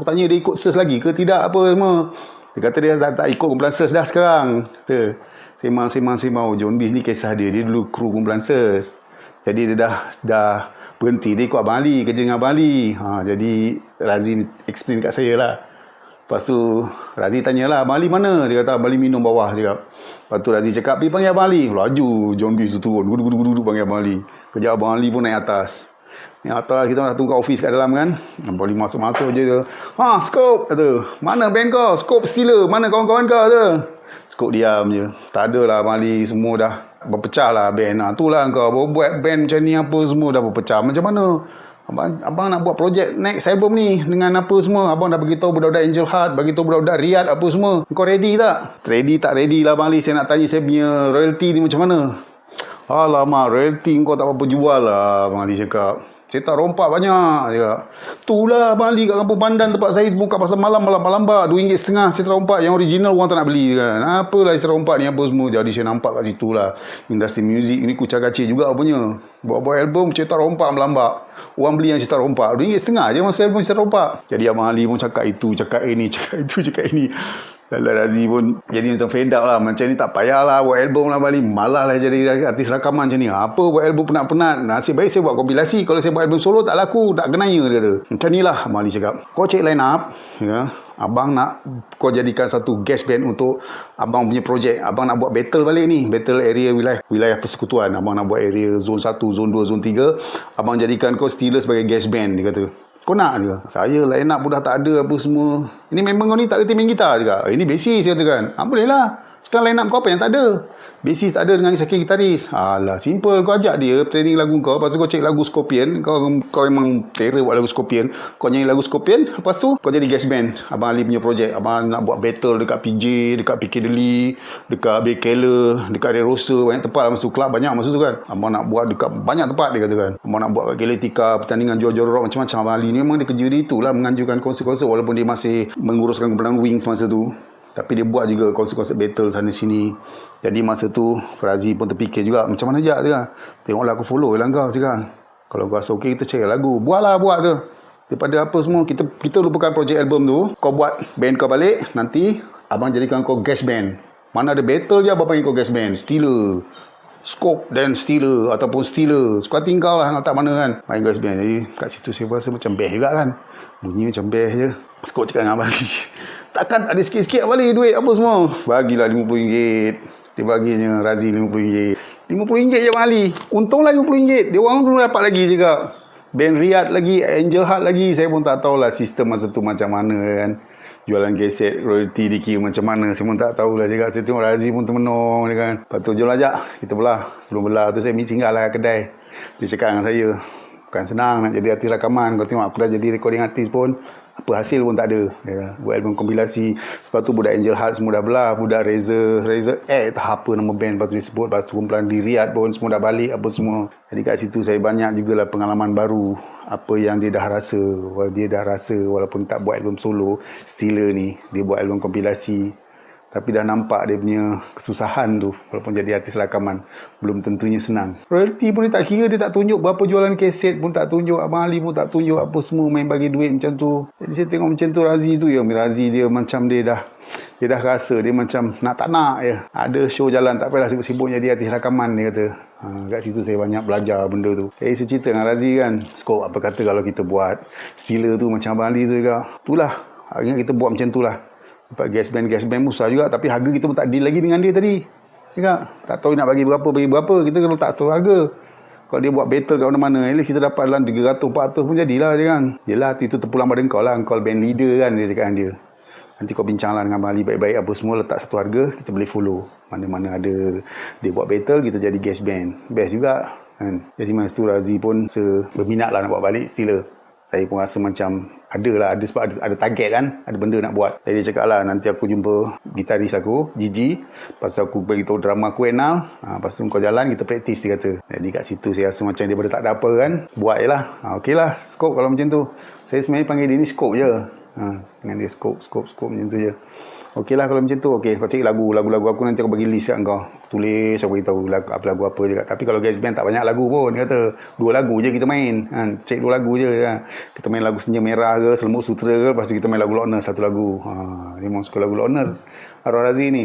aku tanya dia ikut SERS lagi ke tidak apa semua. Dia kata dia tak ikut kumpulan SERS dah sekarang. Kata sembang. John Biz ni kisah dia dulu kru kumpulan SERS. Jadi dia dah berhenti, dia ikut Abang Ali, kerja dengan Abang Ali. Jadi Razi explain kat saya lah. Lepas tu Razi tanyalah, Abang Ali mana? Dia kata Abang Ali minum bawah. Dia kata. Lepas tu Razi cakap, pergi panggil Abang Ali. Laju John Biz tu turun, gudu panggil Abang Ali. Kerja Abang Ali pun naik atas. Kita dah tunggu kat office kat dalam kan. Abang Ali masuk je dia. Scope kata, mana band kau? Scope Steeler, mana kawan-kawan kau? Kata. Scope diam je. Tak ada lah Abang Ali, semua dah berpecah lah band. Itulah kau buat band macam ni apa semua dah berpecah. Macam mana? Abang nak buat projek next album ni dengan apa semua. Abang dah beritahu budak-budak Angel Heart, beritahu budak-budak Riyad apa semua. Kau ready tak? Ready tak ready lah Abang Ali. Saya nak tanya saya punya royalty ni macam mana? Alamak, royalty kau tak apa-apa jual lah Abang Ali cakap. Cetak rompak banyak. Itulah Abang Ali kat Kampung Pandan tempat saya buka pasal malam lambat RM2.50 cetak rompak. Yang original orang tak nak beli kan. Apalah cetak rompak ni apa semua. Jadi saya nampak kat situ lah. Industri muzik ni kucak-kacik juga punya. Buat album cetak rompak melambak. Orang beli yang cetak rompak RM2.50 je masa album cetak rompak. Jadi Abang Ali pun cakap itu, cakap ini, cakap itu, cakap ini. Dalam Razi pun jadi macam fed up lah. Macam ni tak payahlah buat album lah balik. Malah lah jadi artis rakaman macam ni. Apa buat album penat-penat. Nasib baik saya buat kompilasi. Kalau saya buat album solo tak laku, tak kenanya dia kata. Macam ni lah Abang Ali cakap. Kau cek line up. Ya. Abang nak kau jadikan satu guest band untuk abang punya projek. Abang nak buat battle balik ni. Battle area wilayah persekutuan. Abang nak buat area zone 1, zone 2, zone 3. Abang jadikan kau Steeler sebagai guest band. Dia kata. Kau nak je? Saya line up pun dah tak ada apa semua. Ini member kau ni tak kerti main gitar juga. Ini bassist dia katakan. Boleh lah. Sekarang line up kau apa yang tak ada? Bassist tak ada dengan second gitaris. Alah, simple. Kau ajak dia training lagu kau. Lepas tu kau cek lagu Scorpion. Kau memang terror buat lagu Scorpion. Kau nyanyi lagu Scorpion. Lepas tu kau jadi guest band. Abang Ali punya projek. Abang nak buat battle dekat PJ, dekat Piccadilly, dekat Bay Keller, dekat Red Rosa. Banyak tempat lah masa tu. Club banyak masa tu kan. Abang nak buat dekat banyak tempat dia katakan. Abang nak buat kat Galactica, pertandingan jual-jual rock macam-macam. Abang Ali ni memang dia kerja dia itulah. Menganjurkan konsert-konsert walaupun dia masih menguruskan kumpulan Wings masa tu. Tapi dia buat juga konsert-konsert battle sana sini. Jadi masa tu Razi pun terfikir juga macam mana ajak dia. Tengoklah aku follow lah kau sekarang. Kalau kau rasa okey kita cari lagu. Buat tu. Daripada apa semua kita lupakan projek album tu. Kau buat band kau balik. Nanti abang jadikan kau guest band. Mana ada battle je abang panggil kau guest band. Steeler, Scope dan Steeler ataupun Steeler. Suka tinggal lah nak tak mana kan. Main guest band. Jadi kat situ saya rasa macam best juga kan. Bunyi macam best je. Scope cakap dengan abang Ali. Takkan tak ada sikit-sikit balik duit apa semua. Bagilah RM50. Dia baginya Razi RM50. RM50 je Abang Ali. Untunglah RM50. Dia orang belum dapat lagi juga. Band Riyad lagi, Angel Heart lagi. Saya pun tak tahulah sistem masa tu macam mana kan. Jualan kaset, royalty dikira macam mana. Saya pun tak tahulah juga. Saya tengok Razi pun termenung dia kan. Lepas tu jom ajak. Kita belah. Sebelum belah tu saya singgah lah kedai. Dia cakap dengan saya. Bukan senang nak jadi artis rakaman. Kau tengok aku dah jadi recording artis pun. Apa hasil pun tak ada. Ya, buat album kompilasi. Lepas tu budak Angel Heart semua dah belah. Budak Razor tak apa nama band. Lepas tu disebut. Lepas tu kumpulan di Riyad pun semua dah balik apa semua. Jadi kat situ saya banyak jugalah pengalaman baru. Apa yang dia dah rasa. Walaupun tak buat album solo. Steeler ni. Dia buat album kompilasi. Tapi dah nampak dia punya kesusahan tu. Walaupun jadi artis rakaman. Belum tentunya senang. Royalty pun dia tak kira. Dia tak tunjuk berapa jualan kaset pun tak tunjuk. Abang Ali pun tak tunjuk apa semua. Main bagi duit macam tu. Jadi saya tengok macam tu Razi tu ya. Razi dia macam dia dah rasa. Dia macam nak tak nak je. Ada show jalan. Tak payahlah sibuk-sibuk jadi artis rakaman dia kata. Kat situ saya banyak belajar benda tu. Saya cerita dengan Razi kan. Scope apa kata kalau kita buat Steeler tu macam Abang Ali tu juga. Itulah. Akhirnya kita buat macam tu lah. Dapat gas band besar juga. Tapi harga kita pun tak deal lagi dengan dia tadi. Tak tahu nak bagi berapa. Kita kena letak store harga. Kalau dia buat battle kat mana-mana, at least kita dapat dalam 300-400 pun jadilah dia kan. Yelah, itu terpulang pada kau lah. Kau band leader kan, dia cakap dengan dia. Nanti kau bincang lah dengan Abang Ali baik-baik apa semua. Letak satu harga, kita boleh follow. Mana-mana ada dia buat battle, kita jadi guest band. Best juga kan. Jadi masa tu Razi pun berminat lah nak buat balik Steeler. Saya pun rasa macam ada sebab ada target kan, ada benda nak buat. Jadi dia cakap lah nanti aku jumpa gitaris aku Gigi, lepas tu aku beritahu drama aku Enal, lepas tu kau jalan kita praktis dia kata. Jadi kat situ saya rasa macam daripada tak ada apa kan, buat je lah. Okey lah Scope kalau macam tu. Saya sebenarnya panggil dia ni Scope je. Dengan dia Scope macam tu je. Okey lah kalau macam tu. Okey, kau cari lagu aku nanti aku bagi list kat kau. tulis, aku beritahu lagu apa je. Tapi kalau GarageBand tak banyak lagu pun, dia kata 2 lagu je kita main, cek 2 lagu je. Kita main lagu Senja Merah ke, Selemut Sutera ke, lepas tu kita main lagu Loch Ness 1 lagu. Dia memang suka lagu Loch Ness, Arwah Razi ni.